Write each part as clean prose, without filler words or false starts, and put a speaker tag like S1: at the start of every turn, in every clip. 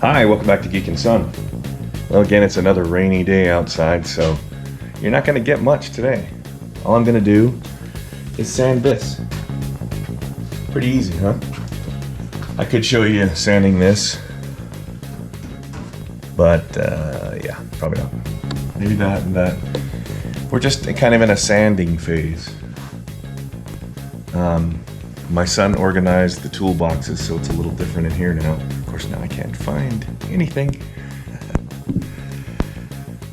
S1: Hi, welcome back to Geek and Son. Well, again, it's another rainy day outside, so you're not going to get much today. All I'm going to do is sand this. Pretty easy, huh? I could show you sanding this, but yeah, probably not. Maybe that and that. We're just kind of in a sanding phase. My son organized the toolboxes, so it's a little different in here now. Of course, now I can't find anything.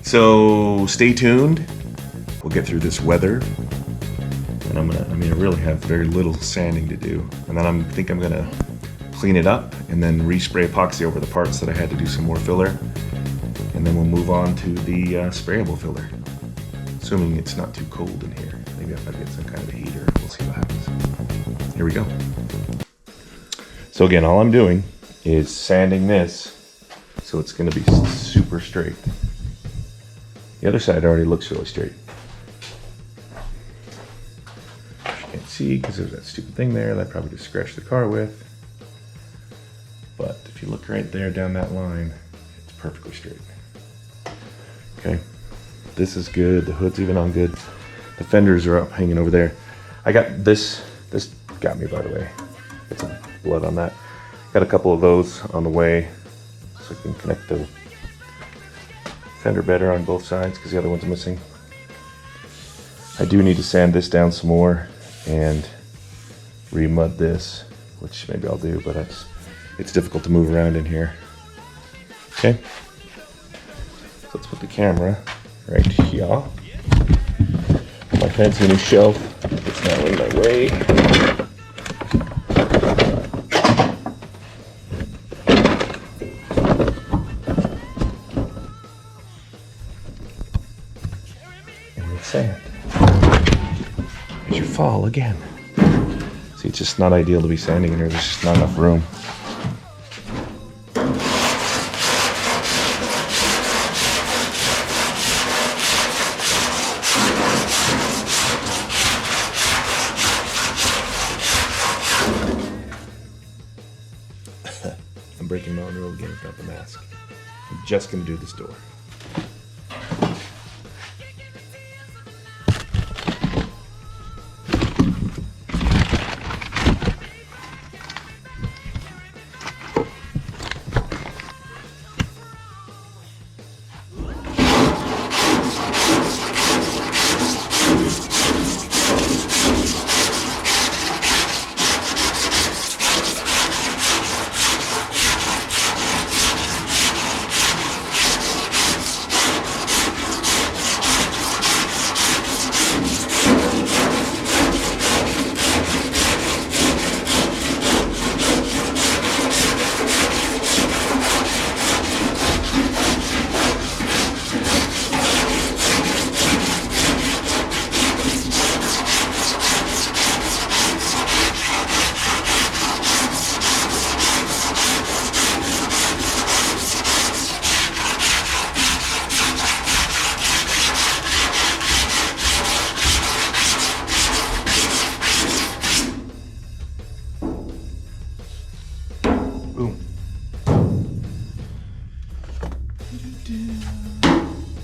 S1: So stay tuned. We'll get through this weather, and I really have very little sanding to do. And then I think I'm gonna clean it up and then respray epoxy over the parts that I had to do some more filler. And then we'll move on to the sprayable filler. Assuming it's not too cold in here. Maybe if I get some kind of a heater, we'll see what happens. Here we go. So again, all I'm doing is sanding this so it's going to be super straight. The other side already looks really straight. You can't see because there's that stupid thing there that I probably just scratched the car with. But if you look right there down that line, it's perfectly straight. Okay, this is good. The hood's even on good. The fenders are up hanging over there. I got this got me, by the way. Got some blood on that. Got a couple of those on the way so I can connect the fender better on both sides because the other one's missing. I do need to sand this down some more and remud this, which maybe I'll do, but it's difficult to move around in here. Okay, so let's put the camera right here. My fancy new shelf, it's not in my way. Sand. There's your fall again. See, it's just not ideal to be sanding in here. There's just not enough room. I'm breaking my own rule again without the mask. I'm just gonna do this door.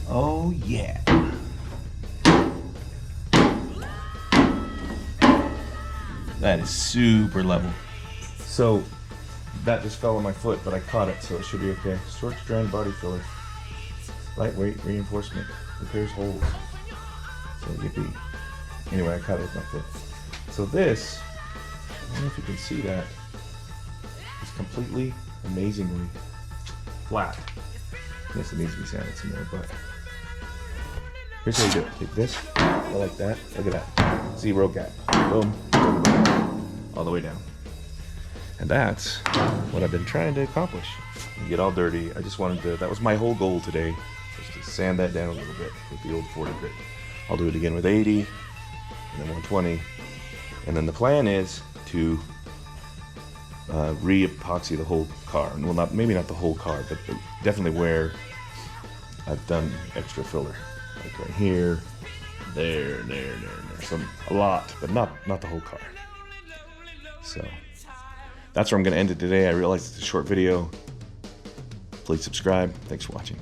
S1: Oh yeah. That is super level. So that just fell on my foot, but I caught it, so it should be okay. Short strand body filler. Lightweight reinforcement. Repairs holes. So yippee. Anyway, I caught it with my foot. So this, I don't know if you can see that, is completely, amazingly flat. Yes, it needs to be sanded some more, but here's how you do it. Take this, go like that. Look at that. Zero gap. Boom. All the way down. And that's what I've been trying to accomplish. You get all dirty. I just wanted to, that was my whole goal today, was to sand that down a little bit with the old 40 grit. I'll do it again with 80, and then 120. And then the plan is to re-epoxy the whole car. Well, maybe not the whole car, but definitely where I've done extra filler, like right here, there. A lot, but not the whole car. So that's where I'm going to end it today. I realize it's a short video. Please subscribe. Thanks for watching.